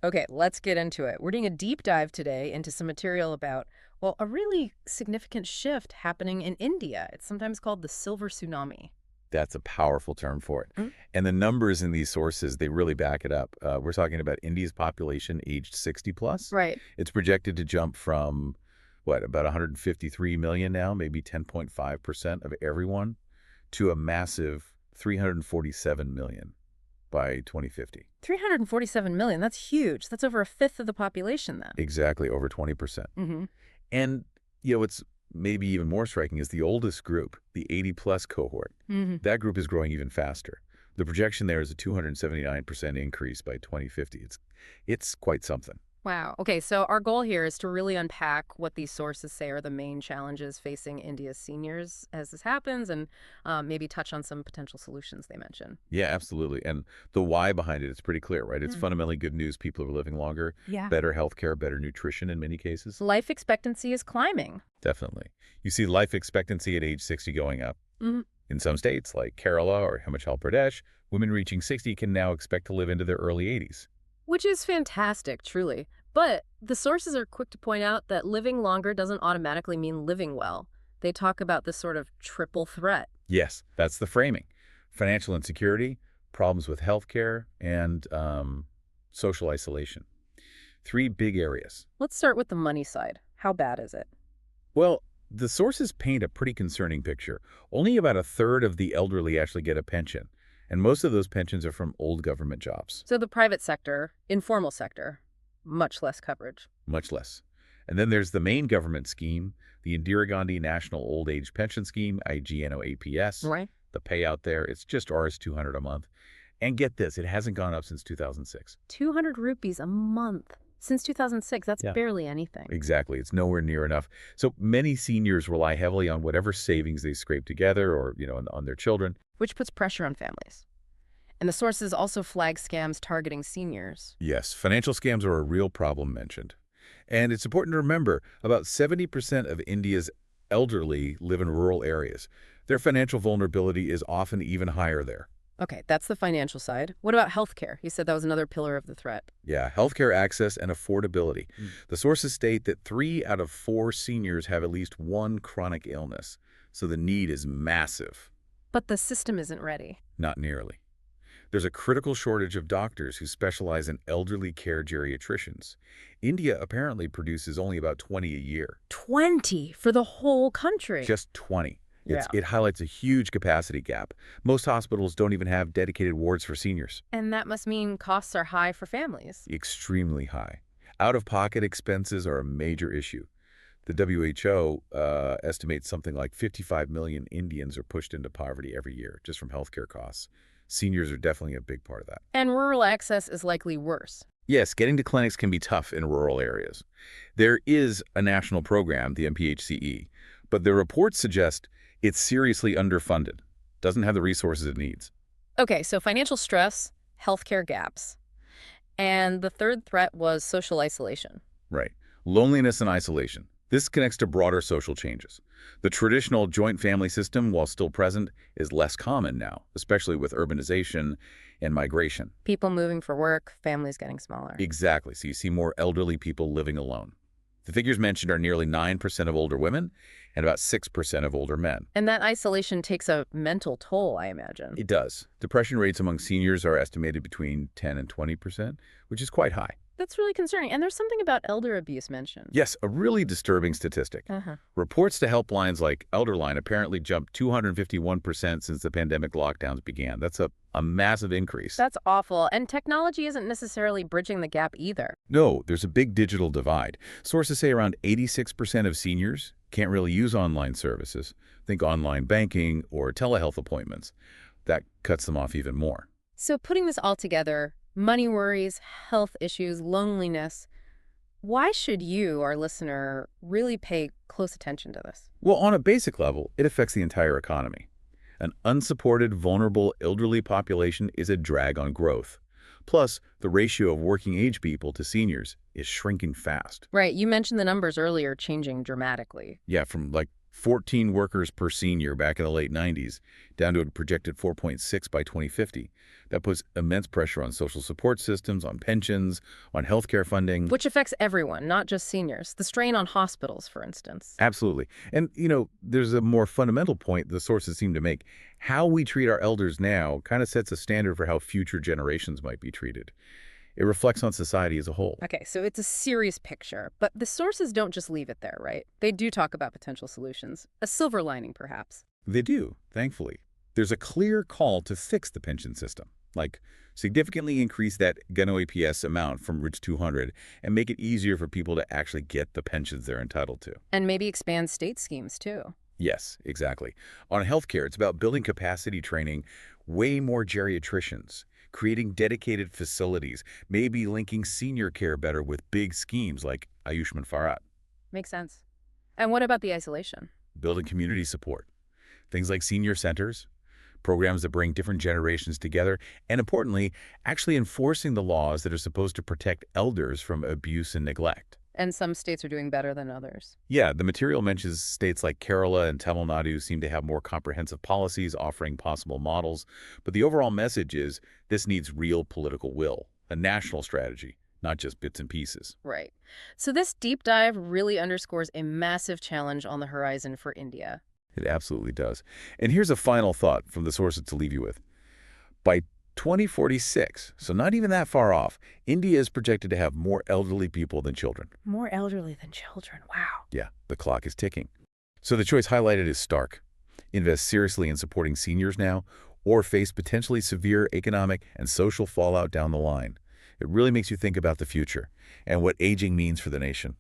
Okay, let's get into it. We're doing a deep dive today into some material about, well, a really significant shift happening in India. It's sometimes called the silver tsunami. That's a powerful term for it. Mm. And the numbers in these sources, they really back it up. We're talking about India's population aged 60 plus. Right. It's projected to jump from, what, about 153 million now, maybe 10.5% of everyone, to a massive 347 million by 2050. 347 million, that's huge. That's over a fifth of the population then. Exactly, over 20%. Mm-hmm. And, what's maybe even more striking is the oldest group, the 80-plus cohort. Mm-hmm. That group is growing even faster. The projection there is a 279% increase by 2050. It's quite something. Wow. Okay, so our goal here is to really unpack what these sources say are the main challenges facing India's seniors as this happens and maybe touch on some potential solutions they mention. Yeah, absolutely. And the why behind it is pretty clear, right? It's fundamentally good news. People are living longer, Yeah. better healthcare, better nutrition in many cases. Life expectancy is climbing. Definitely. You see life expectancy at age 60 going up. Hmm. In some states, like Kerala or Himachal Pradesh, women reaching 60 can now expect to live into their early 80s. Which is fantastic, truly. But the sources are quick to point out that living longer doesn't automatically mean living well. They talk about this sort of triple threat. Yes, that's the framing. Financial insecurity, problems with healthcare, and social isolation. Three big areas. Let's start with the money side. How bad is it? Well, the sources paint a pretty concerning picture. Only about a third of the elderly actually get a pension, and most of those pensions are from old government jobs, So the private sector, informal sector, much less coverage. much less. And then there's the main government scheme, the Indira Gandhi National Old Age Pension Scheme, IGNOAPS. Right. The payout there, it's just Rs 200 a month. And get this, it hasn't gone up since 2006. 200 rupees a month. Since 2006, that's Yeah. barely anything. Exactly. It's nowhere near enough. So many seniors rely heavily on whatever savings they scrape together or, on their children. Which puts pressure on families. And the sources also flag scams targeting seniors. Yes, financial scams are a real problem mentioned. And it's important to remember, about 70% of India's elderly live in rural areas. Their financial vulnerability is often even higher there. Okay, that's the financial side. What about healthcare? You said that was another pillar of the threat. Yeah, healthcare access and affordability. The sources state that 3 out of 4 seniors have at least one chronic illness. So the need is massive. But the system isn't ready. Not nearly. There's a critical shortage of doctors who specialize in elderly care geriatricians. India apparently produces only about 20 a year. 20 for the whole country. Just 20. Yeah. It highlights a huge capacity gap. Most hospitals don't even have dedicated wards for seniors. And that must mean costs are high for families. Extremely high. Out-of-pocket expenses are a major issue. The WHO estimates something like 55 million Indians are pushed into poverty every year just from healthcare costs. Seniors are definitely a big part of that. And rural access is likely worse. Yes, getting to clinics can be tough in rural areas. There is a national program, the MPHCE, but the reports suggest it's seriously underfunded, doesn't have the resources it needs. Okay, so financial stress, healthcare gaps. And the third threat was social isolation. Right. Loneliness and isolation. This connects to broader social changes. The traditional joint family system, while still present, is less common now, especially with urbanization and migration. People moving for work, families getting smaller. Exactly. So you see more elderly people living alone. The figures mentioned are nearly 9% of older women and about 6% of older men. And that isolation takes a mental toll, I imagine. It does. Depression rates among seniors are estimated between 10 and 20%, which is quite high. That's really concerning. And there's something about elder abuse mentioned. Yes, a really disturbing statistic. Reports to helplines like Elderline apparently jumped 251% since the pandemic lockdowns began. That's a massive increase. That's awful. And technology isn't necessarily bridging the gap either. No, there's a big digital divide. Sources say around 86% of seniors can't really use online services. Think online banking or telehealth appointments. That cuts them off even more. So putting this all together, money worries, health issues, loneliness, why should you, our listener, really pay close attention to this? Well, on a basic level, it affects the entire economy. An unsupported, vulnerable, elderly population is a drag on growth. Plus, the ratio of working-age people to seniors is shrinking fast. Right, you mentioned the numbers earlier changing dramatically. Yeah, from like 14 workers per senior back in the late 90s, down to a projected 4.6 by 2050. That puts immense pressure on social support systems, on pensions, on healthcare funding. Which affects everyone, not just seniors. The strain on hospitals, for instance. Absolutely. And, there's a more fundamental point the sources seem to make. How we treat our elders now kind of sets a standard for how future generations might be treated. It reflects on society as a whole. Okay, so it's a serious picture, but the sources don't just leave it there, right? They do talk about potential solutions. A silver lining, perhaps. They do, thankfully. There's a clear call to fix the pension system, like significantly increase that GNO-APS amount from Rich 200 and make it easier for people to actually get the pensions they're entitled to. And maybe expand state schemes, too. Yes, exactly. On healthcare, it's about building capacity training, way more geriatricians, creating dedicated facilities, maybe linking senior care better with big schemes like Ayushman Bharat, Makes sense. And what about the isolation? building community support. Things like senior centers, programs that bring different generations together, and importantly, actually enforcing the laws that are supposed to protect elders from abuse and neglect. And some states are doing better than others. Yeah, the material mentions states like Kerala and Tamil Nadu seem to have more comprehensive policies offering possible models, but the overall message is this needs real political will, a national strategy, not just bits and pieces. Right. So this deep dive really underscores a massive challenge on the horizon for India. It absolutely does. And here's a final thought from the sources to leave you with. By 2046, so not even that far off, India is projected to have more elderly people than children. More elderly than children. Wow. Yeah, the clock is ticking. So the choice highlighted is stark. Invest seriously in supporting seniors now, or face potentially severe economic and social fallout down the line. It really makes you think about the future and what aging means for the nation.